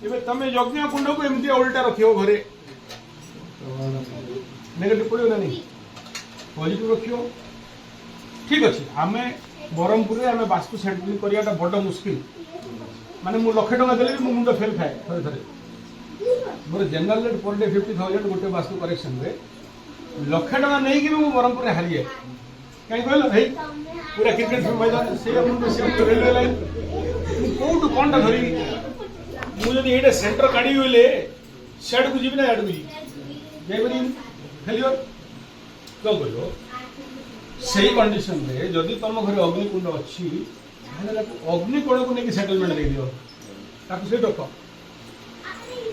ଏବେ ତମେ ଯଜ୍ଞ କୁଣ୍ଡକୁ ଏମିତି ଓଲଟା ରଖିବ ଘରେ ନେଗେଟିଭ ପଡ଼ିବ ନା ନାହିଁ ପଜିଟିଭ ରଖିବ ଠିକ୍ ଅଛି। ଆମେ ବ୍ରହ୍ମପୁରରେ ଆମେ ବାସ୍ତୁ ସେଟିଂ କରିବାଟା ବଡ଼ ମୁସ୍କିଲ ମାନେ ମୁଁ ଲକ୍ଷେ ଟଙ୍କା ଦେଲେ ବି ମୋ ମୁଣ୍ଡ ଫେଲ୍ ଖାଏ ଥରେ ଥରେ ମୋର ଜେନେରାଲ ରେଟ୍ पर डे 50,000 गोटे वास्तु करेक्शन रे लक्षे टଙ୍କା नहीं कि ମୁଁ ବ୍ରହ୍ମପୁରରେ ହାରିଏ କାହିଁ କହିଲ ଭାଇ पूरा क्रिकेट मैदान से रेलवे लाइन कौटू कौन धरी मुझे ये सेंटर काढ़ी बोले सियाड़ को जीवी ना याड को जी जापर फेलियर कौन कर से कंडीशन रे जदि तुम घर अग्निकुंड अच्छी अग्निकोण को लेकिन सेटलमेंट दे दियो से रख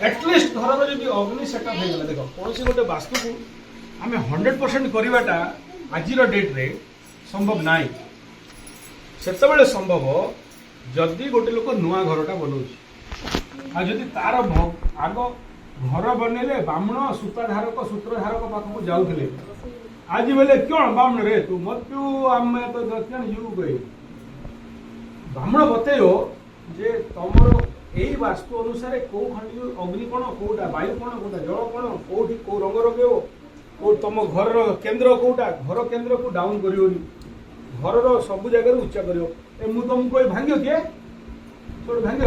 एटलिस्ट घर में जब अग्नि सेटअप हो गला देख कौन गोटे वास्तु को आम 100% करवाटा आज डेट रे संभव नाई सेतबेले संभव जदि गोटे लोक नुआ घरटा बनाऊँ आदि तार आग घर बनइले ब्राह्मण सूत्रधारक पाखक जाऊे आज बोले क्यों ब्राह्मण रे तू मत क्यों आम तो यू कह ब्राह्मण बतेयो जे तुमर यही वास्तु अनुसार कौ खंड अग्निकोण कौटा वायुकोण कौटा जलकोण कौटी कौ रंग रगे तुम घर केन्द्र कौटा घर केन्द्र को डाउन करियोनी घर सब जगह उच्चा कर तुमको भांग किए छोड़ भांग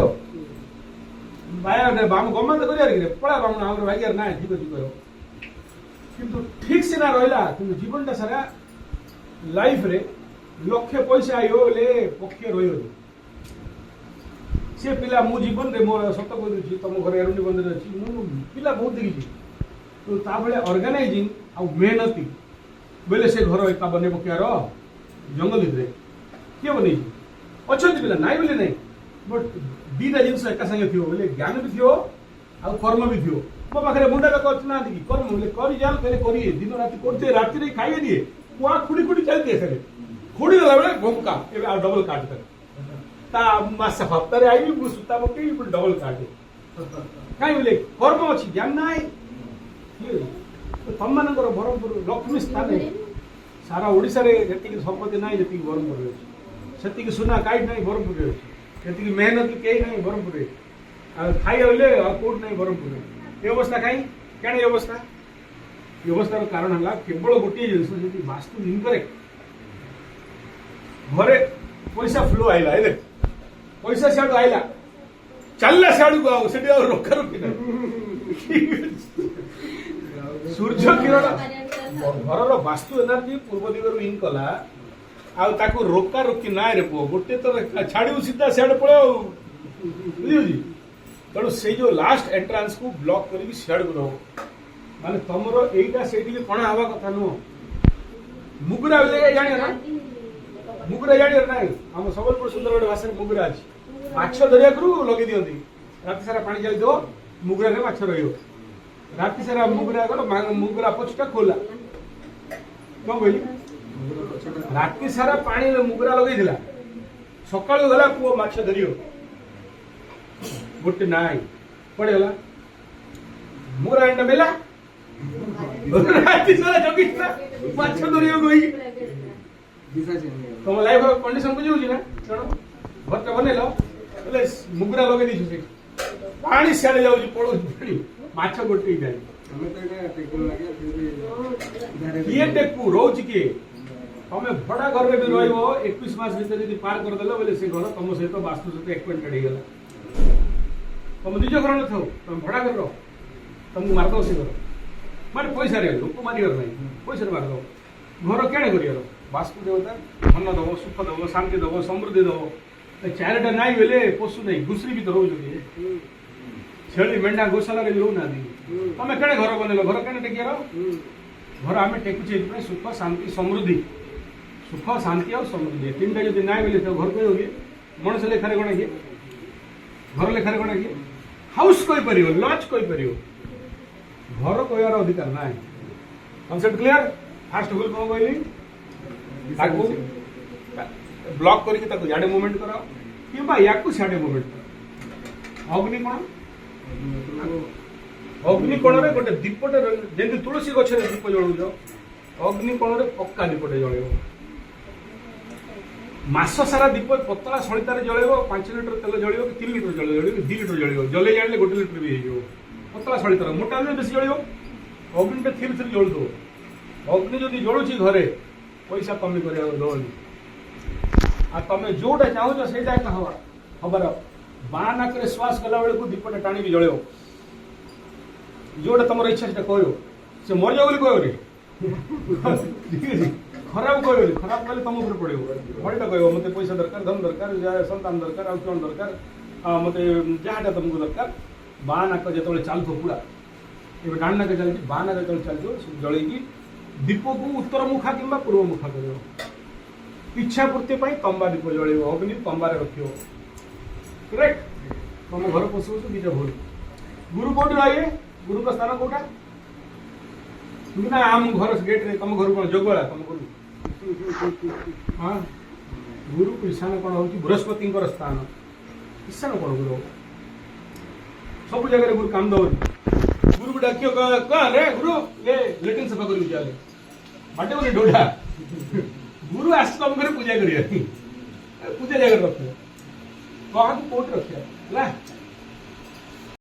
गवर्नमेंट कर पड़ा ब्राह्मण आम भाग्यार ना ठीक अच्छे कह किंतु ठीक सीना रहा कि जीवनटा सारा लाइफ रे लक्षे पैसा आयो बोले पक्षे रही सी पिला मो जीवन रे मोर सत कही तुम घर एरुणी बंदर अच्छी पिला बहुत देखी तो ऑर्गेनाइजिंग आ मेहनती बोले से घर एका बने पकियार जंगल भितर किए बन अच्छा पिला नाई बोले नहीं बट दीटा जिन एका सागे थी बोले ज्ञान भी थी आ कर्म भी थी मो पाखे मुंडा लोक अच्छी ना कि कर्म बोले कर जाल करिए दिन राति करते राति खाइए दिए कुआ खुड़ी खुड़ी चलती है खुड़ी गला बेले भोका ए डबल काट कर ता मास हफ्तारे आई सूता पकई डबल काटे कहीं बोले कर्म अच्छी ज्ञान ना तुम मान ब्रह्मपुर लक्ष्मी स्थान सारा ओडिशा रे जी संपत्ति ना जी ब्रह्मपुर से सुना काट ना ब्रह्मपुर अच्छी मेहनत कई ना ब्रह्मपुर खाई बोले कौट ना ब्रह्मपुर ये अवस्था कहीं क्या अवस्था ये अवस्थार कारण है केवल गोटे जिन वास्तु इनकरेक्ट घरे पैसा फ्लो आईला पैसा सियाड़ू आईला चलला सियाड़ू को से रखा रखी ना सूर्य किरण घर वास्तु एनर्जी पूर्व दिगरु इन कला आकु रोका रोकी ना रे पुओ गोटे तो छाड़ू सीधा सियाड़ पड़े बुझी तेणु से जो लास्ट एंट्रांस को ब्लॉक करके सियाड़ को रहो माने तुमर एटा से कणा हवा कथा नुह मुगुरा जान ना मुगुरा जान ना आम सबलपुर सुंदरगढ़ भाषा मुगुरा अच्छी माछ धरिया लगे दिखती राति सारा पानी चली मुगुरा माछ रही राति सारा मुगुरा मुगुरा पछटा खोला कौन कहली राति सारा पानी मुगुरा लगे सका गला पुओ माछ धरियो गोटे नाई पड़े गला मुगुरा एंटा मेला राति सारा जगी माछ धरियो गई तुम लाइफ कंडीशन बुझे ना घर बनइल बोले मुगुरा लगे दी पानी सियाड़े जाऊँ पड़ो माछ गोटे जाए किए टेकू रोच किए तुम भड़ा घर में भी रहीस मास भर जब पार करदे बोले से घर तुम सहित वास्तु सहित एक्वेंटेड होगा तुम निज घर न था तुम भड़ा घर तुमको मारद से घर मारे पैसा लोक मारियार ना पैसा मारद घर क्या कर वास्तु देवता धन दब सुख दब शांति दब समृद्धि दब चारिटा नाई बोले पशु नहीं घुसरी भी तो रोज छेली मेढ़ा गौशाला भी रोना तुम क्या घर बनल घर क्या टेकियार घर आम टेकुचे सुख शांति समृद्धि सुख शांति और समृद्धि तीन टा जब नाई बोले तो घर कहे मनुष्य लेखार कौन किए घर लेखार कौन किए हाउस कहीपर लज कहीपर घर कहर अधिकार ना कनसेप्ट क्लियर फास्ट भूल कौन कहली ब्लॉक करके याडे मूवमेंट कर कि सियाडे मूवमेंट कर अग्निकोण अग्निकोण गोटे दीपटे जमी तुलसी गचर दीप जलुच अग्निकोण पक्का दीपटे जल मास सारा दीप पतला सलितार जलेब 5 लिटर तेल जलियो कि 3 लिटर जलियो कि 2 लिटर जलियो जले जाने 1 लिटर भी हो पतला सलितार मोटा भी बेसी जलियो अग्नि थिर थिर जलु दो अग्नि जदि जलुची घरे पैसा कमी करिया दबनी आ तमे जोटा चाहो सेटा हवा खबर बाँ नाक श्वास कला बेलू दीपटा टाणी जलियो जोटा तुम इच्छा से कह से मर जाओ कह रे ठीक है खराब कह खराब कहले तुम ऊपर पड़ो भलटा कह मत पैसा दरकार धन दरकार संतान दरकार आउ कौन दरकार मत जहाँटा तुमको दरकार बाँ नाक जो चलुथ पूरा ये डाण नाक चलती बाँ नाक जो चलती जलैकी दीप को उत्तर मुखा कि पूर्व मुखा कर इच्छा पूर्ति तंबा दीप जल अग्नि तंबार रख करेक्ट तुम घर पशु दीटा भूल गुरु कौट रहिए गुरु का स्थान कौटा ना आम घर गेट रे तुम घर कौन जोगला तुम गुरु हाँ गुरु को ईशान कौन हो बृहस्पति स्थान ईशान कौन गुरु सब जगह गुरु काम दौर गुरु को डाकियो कह रे गुरु ये लेटिन सफा कर चले बाटे बोले डोडा गुरु आस तुम घर पूजा करिया पूजा जगह रखे कहा कोट रखे